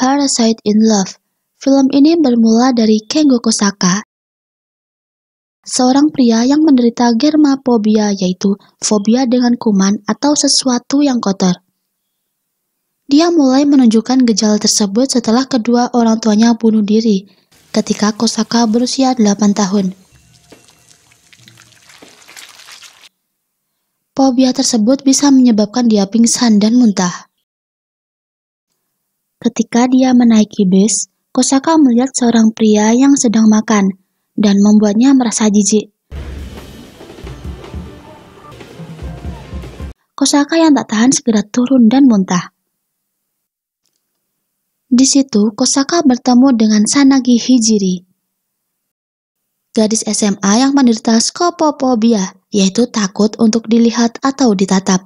Parasite in Love. Film ini bermula dari Kengo Kosaka, seorang pria yang menderita germafobia, yaitu fobia dengan kuman atau sesuatu yang kotor. Dia mulai menunjukkan gejala tersebut setelah kedua orang tuanya bunuh diri ketika Kosaka berusia 8 tahun. Fobia tersebut bisa menyebabkan dia pingsan dan muntah. Ketika dia menaiki bis, Kosaka melihat seorang pria yang sedang makan dan membuatnya merasa jijik. Kosaka yang tak tahan segera turun dan muntah. Di situ, Kosaka bertemu dengan Sanagi Hijiri, gadis SMA yang menderita skopofobia, yaitu takut untuk dilihat atau ditatap.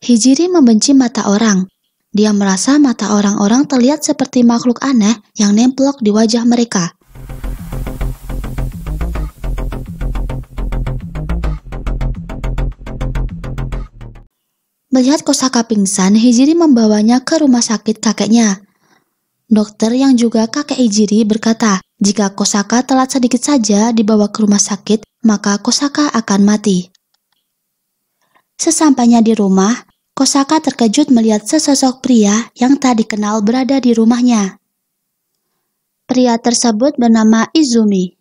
Hijiri membenci mata orang. Dia merasa mata orang-orang terlihat seperti makhluk aneh yang nemplok di wajah mereka. Melihat Kosaka pingsan, Hijiri membawanya ke rumah sakit kakeknya. Dokter yang juga kakek Hijiri berkata, jika Kosaka telat sedikit saja dibawa ke rumah sakit, maka Kosaka akan mati. Sesampainya di rumah, Kosaka terkejut melihat sesosok pria yang tak dikenal berada di rumahnya. Pria tersebut bernama Izumi.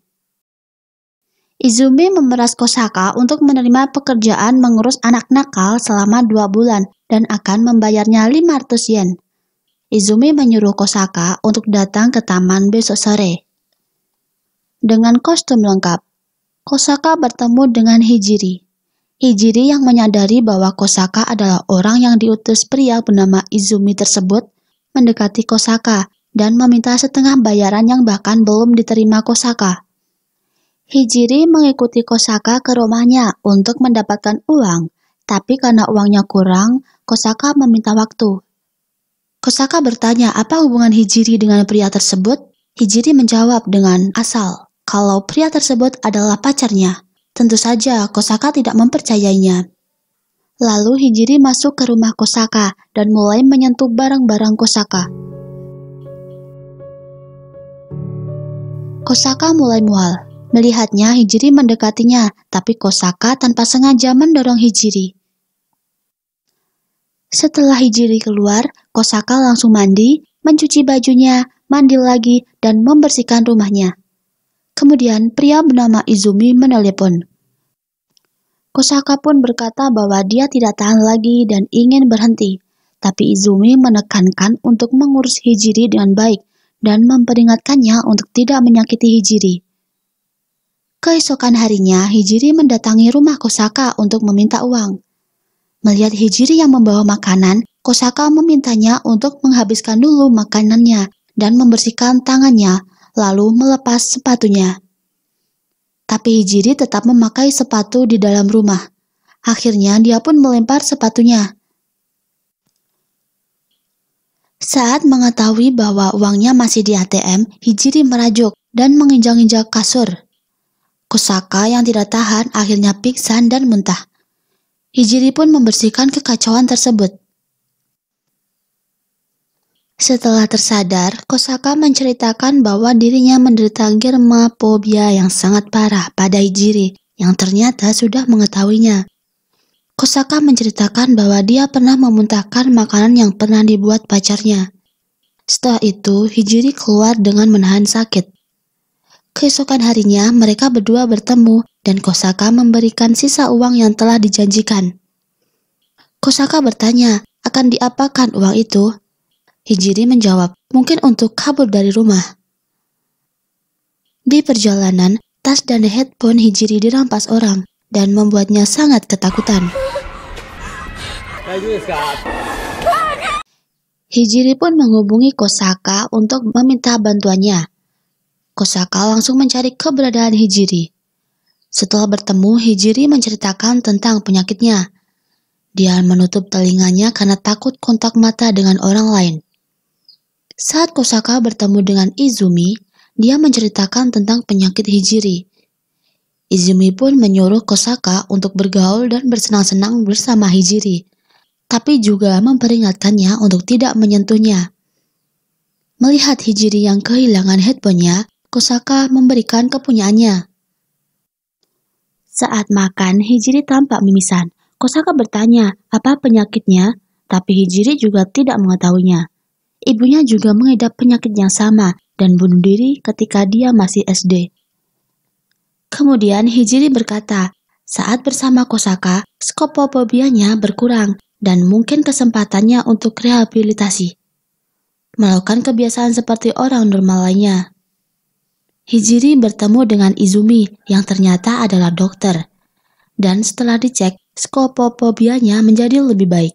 Izumi memeras Kosaka untuk menerima pekerjaan mengurus anak nakal selama 2 bulan dan akan membayarnya 500 yen. Izumi menyuruh Kosaka untuk datang ke taman besok sore. Dengan kostum lengkap, Kosaka bertemu dengan Hijiri. Hijiri yang menyadari bahwa Kosaka adalah orang yang diutus pria bernama Izumi tersebut mendekati Kosaka dan meminta setengah bayaran yang bahkan belum diterima Kosaka. Hijiri mengikuti Kosaka ke rumahnya untuk mendapatkan uang, tapi karena uangnya kurang, Kosaka meminta waktu. Kosaka bertanya apa hubungan Hijiri dengan pria tersebut. Hijiri menjawab dengan asal kalau pria tersebut adalah pacarnya. Tentu saja Kosaka tidak mempercayainya. Lalu Hijiri masuk ke rumah Kosaka dan mulai menyentuh barang-barang Kosaka. Kosaka mulai mual. Melihatnya, Hijiri mendekatinya, tapi Kosaka tanpa sengaja mendorong Hijiri. Setelah Hijiri keluar, Kosaka langsung mandi, mencuci bajunya, mandi lagi, dan membersihkan rumahnya. Kemudian, pria bernama Izumi menelepon. Kosaka pun berkata bahwa dia tidak tahan lagi dan ingin berhenti, tapi Izumi menekankan untuk mengurus Hijiri dengan baik dan memperingatkannya untuk tidak menyakiti Hijiri. Keesokan harinya, Hijiri mendatangi rumah Kosaka untuk meminta uang. Melihat Hijiri yang membawa makanan, Kosaka memintanya untuk menghabiskan dulu makanannya dan membersihkan tangannya, lalu melepas sepatunya. Tapi Hijiri tetap memakai sepatu di dalam rumah. Akhirnya dia pun melempar sepatunya. Saat mengetahui bahwa uangnya masih di ATM, Hijiri merajuk dan menginjak-injak kasur. Kosaka yang tidak tahan akhirnya pingsan dan muntah. Hijiri pun membersihkan kekacauan tersebut. Setelah tersadar, Kosaka menceritakan bahwa dirinya menderita germafobia yang sangat parah pada Hijiri yang ternyata sudah mengetahuinya. Kosaka menceritakan bahwa dia pernah memuntahkan makanan yang pernah dibuat pacarnya. Setelah itu, Hijiri keluar dengan menahan sakit. Keesokan harinya, mereka berdua bertemu dan Kosaka memberikan sisa uang yang telah dijanjikan. Kosaka bertanya, akan diapakan uang itu? Hijiri menjawab, mungkin untuk kabur dari rumah. Di perjalanan, tas dan headphone Hijiri dirampas orang dan membuatnya sangat ketakutan. Hijiri pun menghubungi Kosaka untuk meminta bantuannya. Kosaka langsung mencari keberadaan Hijiri. Setelah bertemu, Hijiri menceritakan tentang penyakitnya. Dia menutup telinganya karena takut kontak mata dengan orang lain. Saat Kosaka bertemu dengan Izumi, dia menceritakan tentang penyakit Hijiri. Izumi pun menyuruh Kosaka untuk bergaul dan bersenang-senang bersama Hijiri, tapi juga memperingatkannya untuk tidak menyentuhnya. Melihat Hijiri yang kehilangan headphone-nya, Kosaka memberikan kepunyaannya. Saat makan, Hijiri tampak mimisan. Kosaka bertanya apa penyakitnya, tapi Hijiri juga tidak mengetahuinya. Ibunya juga mengidap penyakit yang sama dan bunuh diri ketika dia masih SD. Kemudian Hijiri berkata, saat bersama Kosaka, skopofobianya berkurang dan mungkin kesempatannya untuk rehabilitasi. Melakukan kebiasaan seperti orang normal lainnya. Hijiri bertemu dengan Izumi yang ternyata adalah dokter. Dan setelah dicek, skopofobianya menjadi lebih baik.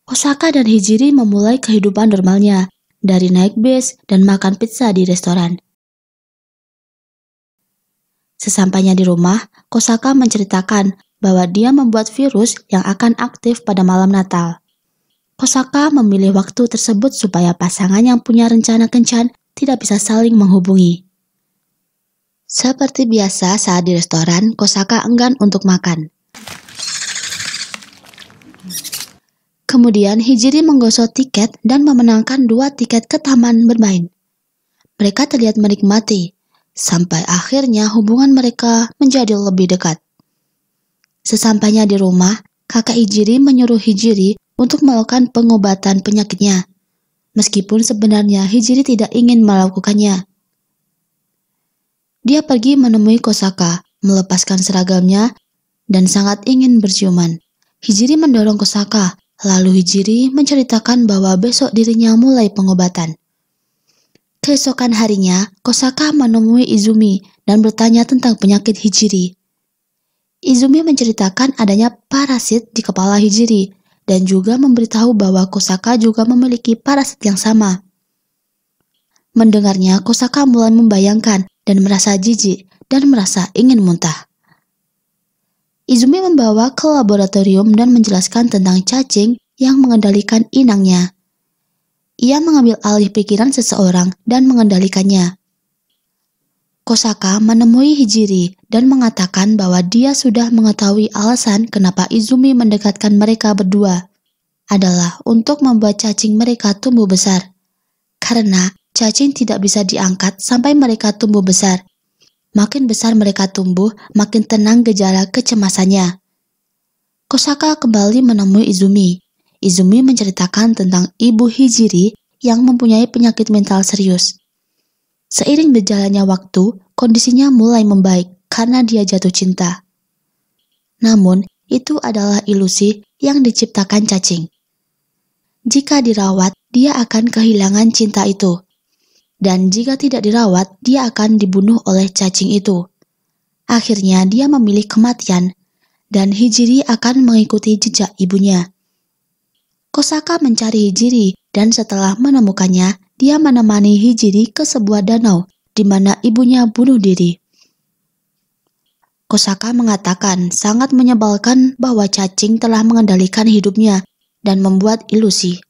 Kosaka dan Hijiri memulai kehidupan normalnya, dari naik bis dan makan pizza di restoran. Sesampainya di rumah, Kosaka menceritakan bahwa dia membuat virus yang akan aktif pada malam Natal. Kosaka memilih waktu tersebut supaya pasangan yang punya rencana kencan tidak bisa saling menghubungi. Seperti biasa saat di restoran, Kosaka enggan untuk makan. Kemudian Hijiri menggosok tiket dan memenangkan 2 tiket ke taman bermain. Mereka terlihat menikmati, sampai akhirnya hubungan mereka menjadi lebih dekat. Sesampainya di rumah, kakak Hijiri menyuruh Hijiri untuk melakukan pengobatan penyakitnya, meskipun sebenarnya Hijiri tidak ingin melakukannya. Dia pergi menemui Kosaka, melepaskan seragamnya, dan sangat ingin berciuman. Hijiri mendorong Kosaka, lalu Hijiri menceritakan bahwa besok dirinya mulai pengobatan. Keesokan harinya, Kosaka menemui Izumi dan bertanya tentang penyakit Hijiri. Izumi menceritakan adanya parasit di kepala Hijiri, dan juga memberitahu bahwa Kosaka juga memiliki parasit yang sama. Mendengarnya, Kosaka mulai membayangkan dan merasa jijik dan merasa ingin muntah. Izumi membawa ke laboratorium dan menjelaskan tentang cacing yang mengendalikan inangnya. Ia mengambil alih pikiran seseorang dan mengendalikannya. Kosaka menemui Hijiri dan mengatakan bahwa dia sudah mengetahui alasan kenapa Izumi mendekatkan mereka berdua adalah untuk membuat cacing mereka tumbuh besar. Karena cacing tidak bisa diangkat sampai mereka tumbuh besar. Makin besar mereka tumbuh, makin tenang gejala kecemasannya. Kosaka kembali menemui Izumi. Izumi menceritakan tentang ibu Hijiri yang mempunyai penyakit mental serius. Seiring berjalannya waktu, kondisinya mulai membaik karena dia jatuh cinta. Namun, itu adalah ilusi yang diciptakan cacing. Jika dirawat, dia akan kehilangan cinta itu. Dan jika tidak dirawat, dia akan dibunuh oleh cacing itu. Akhirnya dia memilih kematian, dan Hijiri akan mengikuti jejak ibunya. Kosaka mencari Hijiri, dan setelah menemukannya, dia menemani Hijiri ke sebuah danau, di mana ibunya bunuh diri. Kosaka mengatakan sangat menyebalkan bahwa cacing telah mengendalikan hidupnya, dan membuat ilusi.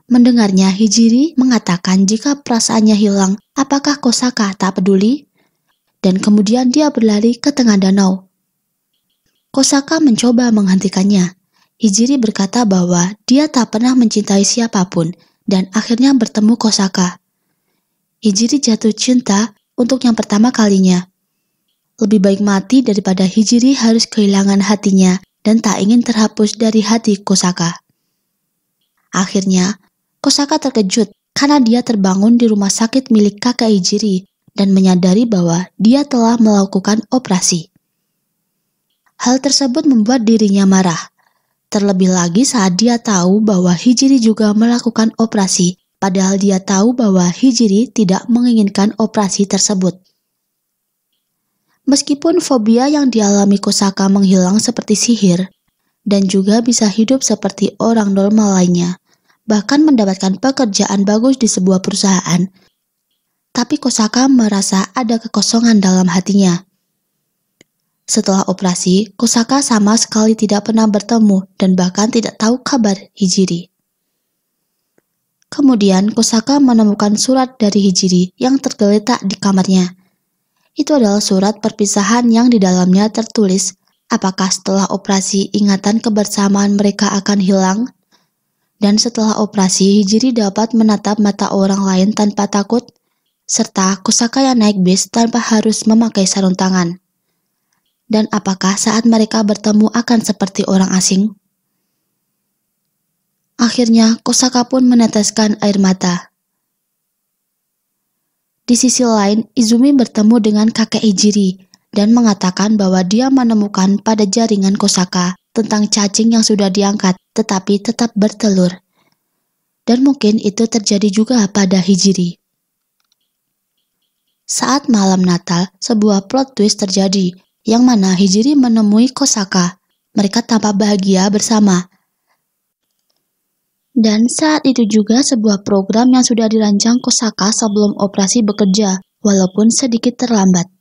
Mendengarnya, Hijiri mengatakan jika perasaannya hilang, apakah Kosaka tak peduli? Dan kemudian dia berlari ke tengah danau. Kosaka mencoba menghentikannya. Hijiri berkata bahwa dia tak pernah mencintai siapapun dan akhirnya bertemu Kosaka. Hijiri jatuh cinta untuk yang pertama kalinya. Lebih baik mati daripada Hijiri harus kehilangan hatinya dan tak ingin terhapus dari hati Kosaka. Akhirnya, Kosaka terkejut karena dia terbangun di rumah sakit milik kakak Hijiri dan menyadari bahwa dia telah melakukan operasi. Hal tersebut membuat dirinya marah. Terlebih lagi saat dia tahu bahwa Hijiri juga melakukan operasi, padahal dia tahu bahwa Hijiri tidak menginginkan operasi tersebut. Meskipun fobia yang dialami Kosaka menghilang seperti sihir, dan juga bisa hidup seperti orang normal lainnya, bahkan mendapatkan pekerjaan bagus di sebuah perusahaan, tapi Kosaka merasa ada kekosongan dalam hatinya. Setelah operasi, Kosaka sama sekali tidak pernah bertemu dan bahkan tidak tahu kabar Hijiri. Kemudian Kosaka menemukan surat dari Hijiri yang tergeletak di kamarnya. Itu adalah surat perpisahan yang di dalamnya tertulis apakah setelah operasi ingatan kebersamaan mereka akan hilang. Dan setelah operasi, Hijiri dapat menatap mata orang lain tanpa takut, serta Kosaka yang naik bis tanpa harus memakai sarung tangan. Dan apakah saat mereka bertemu akan seperti orang asing? Akhirnya, Kosaka pun meneteskan air mata. Di sisi lain, Izumi bertemu dengan kakek Hijiri dan mengatakan bahwa dia menemukan pada jaringan Kosaka tentang cacing yang sudah diangkat tetapi tetap bertelur. Dan mungkin itu terjadi juga pada Hijiri. Saat malam Natal, sebuah plot twist terjadi, yang mana Hijiri menemui Kosaka. Mereka tampak bahagia bersama. Dan saat itu juga sebuah program yang sudah dirancang Kosaka sebelum operasi bekerja, walaupun sedikit terlambat.